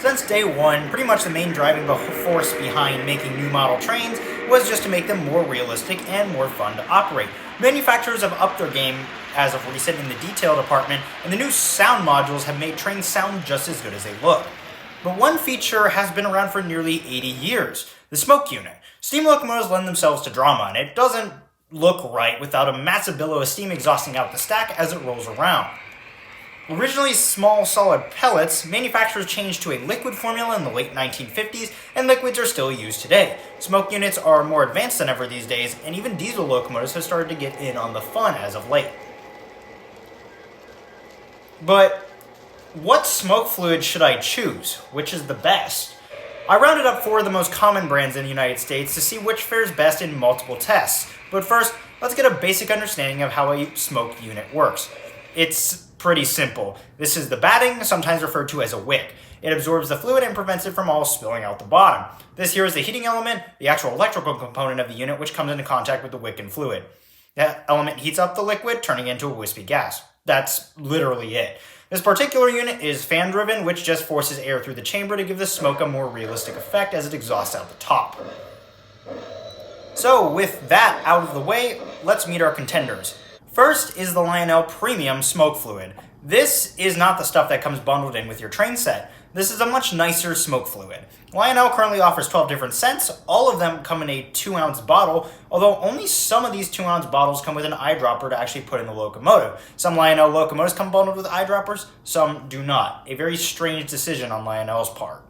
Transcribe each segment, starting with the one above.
Since day one, pretty much the main driving force behind making new model trains was just to make them more realistic and more fun to operate. Manufacturers have upped their game as of recent in the detail department, and the new sound modules have made trains sound just as good as they look. But one feature has been around for nearly 80 years, the smoke unit. Steam locomotives lend themselves to drama, and it doesn't look right without a massive billow of steam exhausting out the stack as it rolls around. Originally small solid pellets, manufacturers changed to a liquid formula in the late 1950s, and liquids are still used today. Smoke units are more advanced than ever these days, and even diesel locomotives have started to get in on the fun as of late. But what smoke fluid should I choose? Which is the best? I rounded up 4 of the most common brands in the United States to see which fares best in multiple tests. But first, let's get a basic understanding of how a smoke unit works. It's pretty simple. This is the batting, sometimes referred to as a wick. It absorbs the fluid and prevents it from all spilling out the bottom. This here is the heating element, the actual electrical component of the unit, which comes into contact with the wick and fluid. That element heats up the liquid, turning it into a wispy gas. That's literally it. This particular unit is fan-driven, which just forces air through the chamber to give the smoke a more realistic effect as it exhausts out the top. So, with that out of the way, let's meet our contenders. First is the Lionel Premium Smoke Fluid. This is not the stuff that comes bundled in with your train set. This is a much nicer smoke fluid. Lionel currently offers 12 different scents. All of them come in a 2-ounce bottle, although only some of these 2-ounce bottles come with an eyedropper to actually put in the locomotive. Some Lionel locomotives come bundled with eyedroppers, some do not. A very strange decision on Lionel's part.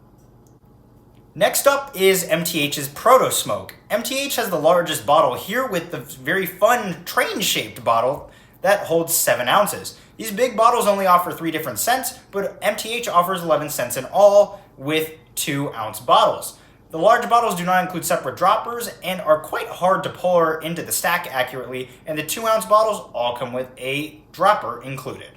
Next up is MTH's Proto Smoke. MTH has the largest bottle here with the very fun train-shaped bottle that holds 7 ounces. These big bottles only offer 3 different scents, but MTH offers 11 scents in all with 2-ounce bottles. The large bottles do not include separate droppers and are quite hard to pour into the stack accurately, and the 2-ounce bottles all come with a dropper included.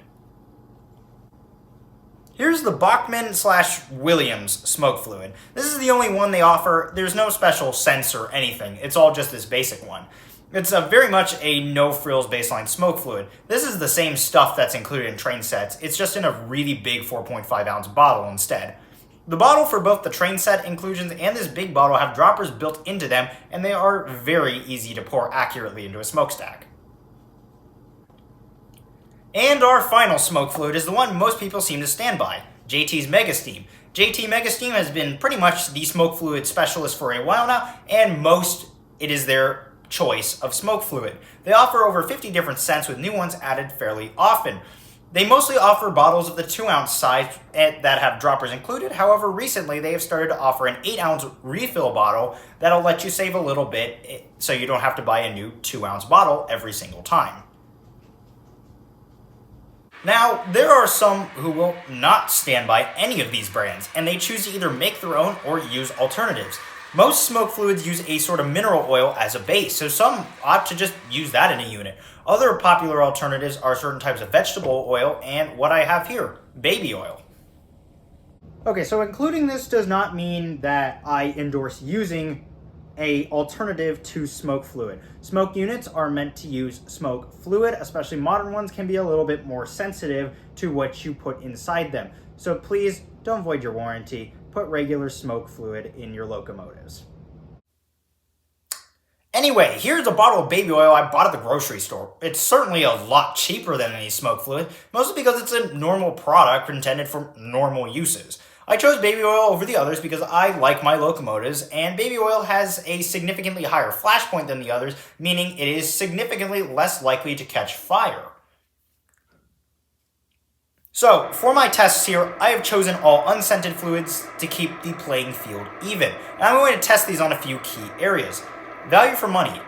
Here's the Bachmann/Williams smoke fluid. This is the only one they offer. There's no special scents or anything. It's all just this basic one. It's very much a no-frills baseline smoke fluid. This is the same stuff that's included in train sets. It's just in a really big 4.5-ounce bottle instead. The bottle for both the train set inclusions and this big bottle have droppers built into them, and they are very easy to pour accurately into a smokestack. And our final smoke fluid is the one most people seem to stand by, JT's Mega Steam. JT Mega Steam has been pretty much the smoke fluid specialist for a while now, and it is their choice of smoke fluid. They offer over 50 different scents with new ones added fairly often. They mostly offer bottles of the 2-ounce size that have droppers included. However, recently they have started to offer an 8-ounce refill bottle that'll let you save a little bit so you don't have to buy a new 2-ounce bottle every single time. Now, there are some who will not stand by any of these brands, and they choose to either make their own or use alternatives. Most smoke fluids use a sort of mineral oil as a base, so some opt to just use that in a unit. Other popular alternatives are certain types of vegetable oil and what I have here, baby oil. Okay, so including this does not mean that I endorse using an alternative to smoke fluid. Smoke units are meant to use smoke fluid, especially modern ones can be a little bit more sensitive to what you put inside them. So please don't void your warranty. Put regular smoke fluid in your locomotives. Anyway, here's a bottle of baby oil I bought at the grocery store. It's certainly a lot cheaper than any smoke fluid, mostly because it's a normal product intended for normal uses. I chose baby oil over the others because I like my locomotives, and baby oil has a significantly higher flash point than the others, meaning it is significantly less likely to catch fire. So, for my tests here, I have chosen all unscented fluids to keep the playing field even. And I'm going to test these on a few key areas. Value for money.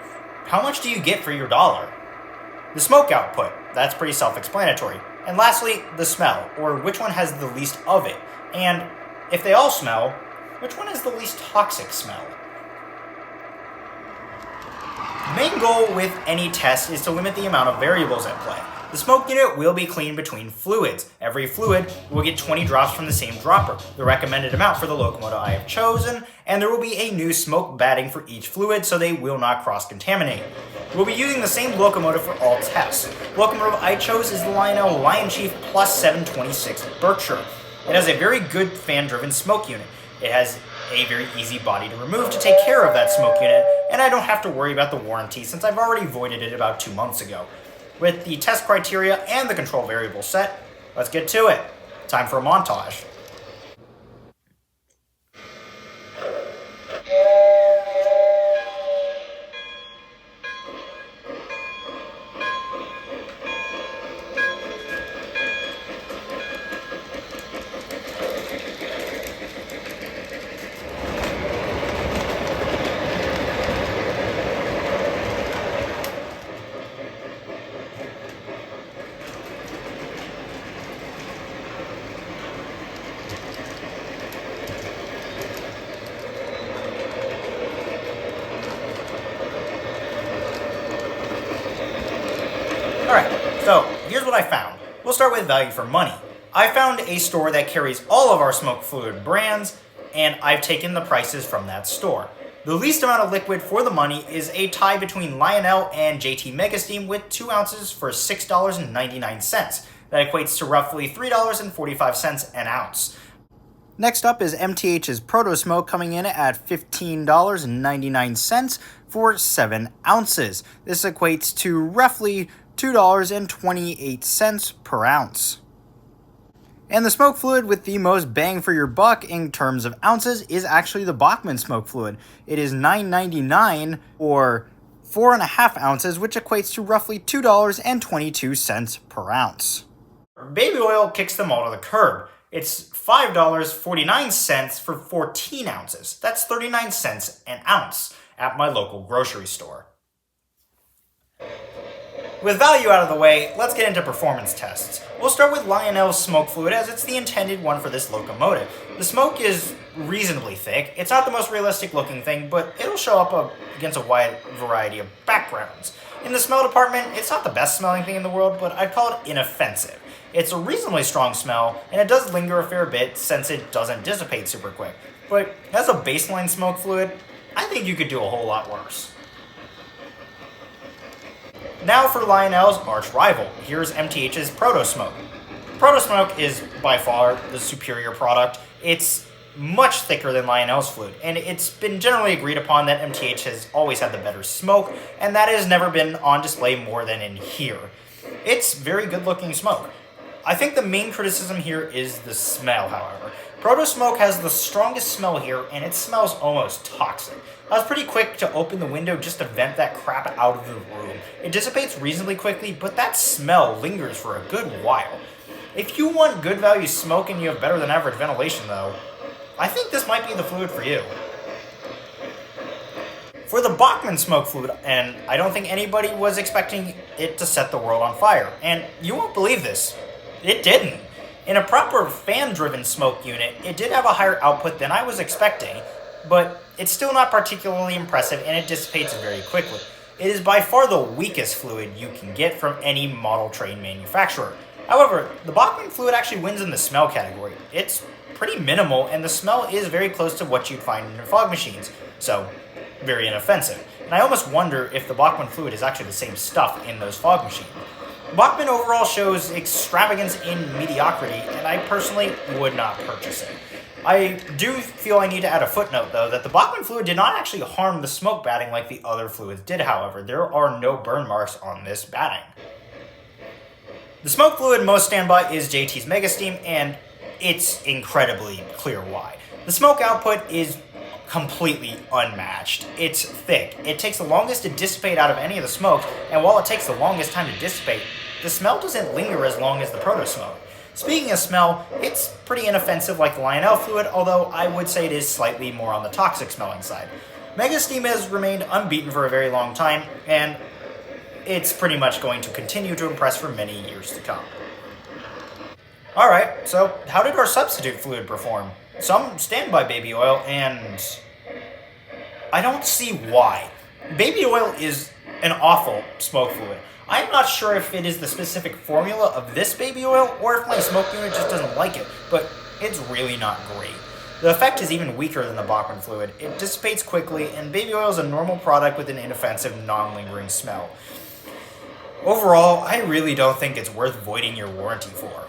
How much do you get for your dollar? The smoke output. That's pretty self-explanatory. And lastly, the smell, or which one has the least of it. And if they all smell, which one has the least toxic smell? The main goal with any test is to limit the amount of variables at play. The smoke unit will be cleaned between fluids. Every fluid will get 20 drops from the same dropper, the recommended amount for the locomotive I have chosen, and there will be a new smoke batting for each fluid so they will not cross-contaminate. We'll be using the same locomotive for all tests. The locomotive I chose is the Lionel Lion Chief Plus 726 Berkshire. It has a very good fan-driven smoke unit. It has a very easy body to remove to take care of that smoke unit, and I don't have to worry about the warranty since I've already voided it about 2 months ago. With the test criteria and the control variable set, let's get to it. Time for a montage. Alright, so here's what I found. We'll start with value for money. I found a store that carries all of our smoke fluid brands, and I've taken the prices from that store. The least amount of liquid for the money is a tie between Lionel and JT Megasteam with 2 ounces for $6.99. That equates to roughly $3.45 an ounce. Next up is MTH's Proto Smoke coming in at $15.99 for 7 ounces. This equates to roughly $2.28 per ounce. And the smoke fluid with the most bang for your buck in terms of ounces is actually the Bachmann smoke fluid. It is $9.99 or 4.5 ounces, which equates to roughly $2.22 per ounce. Baby oil kicks them all to the curb. It's $5.49 for 14 ounces. That's 39 cents an ounce at my local grocery store. With value out of the way, let's get into performance tests. We'll start with Lionel's smoke fluid as it's the intended one for this locomotive. The smoke is reasonably thick. It's not the most realistic looking thing, but it'll show up against a wide variety of backgrounds. In the smell department, it's not the best smelling thing in the world, but I'd call it inoffensive. It's a reasonably strong smell, and it does linger a fair bit since it doesn't dissipate super quick. But as a baseline smoke fluid, I think you could do a whole lot worse. Now for Lionel's arch rival. Here's MTH's Proto Smoke. Proto Smoke is by far the superior product. It's much thicker than Lionel's fluid, and it's been generally agreed upon that MTH has always had the better smoke, and that has never been on display more than in here. It's very good looking smoke. I think the main criticism here is the smell, however. Proto Smoke has the strongest smell here, and it smells almost toxic. I was pretty quick to open the window just to vent that crap out of the room. It dissipates reasonably quickly, but that smell lingers for a good while. If you want good value smoke and you have better than average ventilation though, I think this might be the fluid for you. For the Bachmann smoke fluid, and I don't think anybody was expecting it to set the world on fire, and you won't believe this, it didn't. In a proper fan-driven smoke unit, it did have a higher output than I was expecting, but it's still not particularly impressive and it dissipates very quickly. It is by far the weakest fluid you can get from any model train manufacturer. However, the Bachmann fluid actually wins in the smell category. It's pretty minimal and the smell is very close to what you'd find in your fog machines, so very inoffensive. And I almost wonder if the Bachmann fluid is actually the same stuff in those fog machines. Bachmann overall shows extravagance in mediocrity, and I personally would not purchase it. I do feel I need to add a footnote, though, that the Bachmann fluid did not actually harm the smoke batting like the other fluids did, however. There are no burn marks on this batting. The smoke fluid most stand by is JT's Megasteam, and it's incredibly clear why. The smoke output is completely unmatched. It's thick. It takes the longest to dissipate out of any of the smoke, and while it takes the longest time to dissipate, the smell doesn't linger as long as the Proto Smoke. Speaking of smell, it's pretty inoffensive like the Lionel fluid, although I would say it is slightly more on the toxic smelling side. Megasteam has remained unbeaten for a very long time, and it's pretty much going to continue to impress for many years to come. Alright, so how did our substitute fluid perform? Some stand by baby oil, and I don't see why. Baby oil is an awful smoke fluid. I'm not sure if it is the specific formula of this baby oil, or if my smoke unit just doesn't like it, but it's really not great. The effect is even weaker than the Bachmann fluid. It dissipates quickly, and baby oil is a normal product with an inoffensive, non-lingering smell. Overall, I really don't think it's worth voiding your warranty for.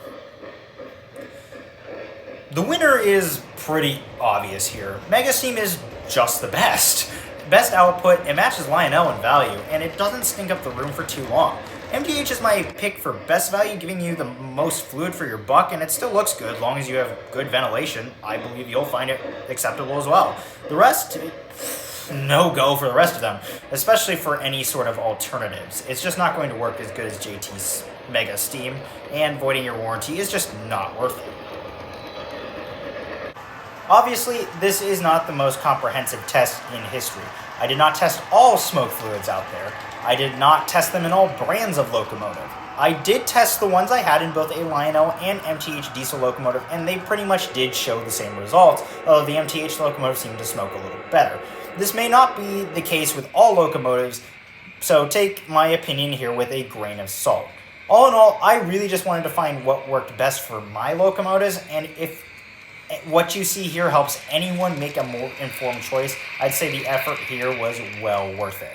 The winner is pretty obvious here. Mega Steam is just the best. Best output, it matches Lionel in value, and it doesn't stink up the room for too long. MTH is my pick for best value, giving you the most fluid for your buck, and it still looks good as long as you have good ventilation. I believe you'll find it acceptable as well. The rest, no go for the rest of them, especially for any sort of alternatives. It's just not going to work as good as JT's Mega Steam, and voiding your warranty is just not worth it. Obviously, this is not the most comprehensive test in history. I did not test all smoke fluids out there. I did not test them in all brands of locomotive. I did test the ones I had in both a Lionel and MTH diesel locomotive, and they pretty much did show the same results, although the MTH locomotive seemed to smoke a little better. This may not be the case with all locomotives, so take my opinion here with a grain of salt. All in all, I really just wanted to find what worked best for my locomotives, and if what you see here helps anyone make a more informed choice, I'd say the effort here was well worth it.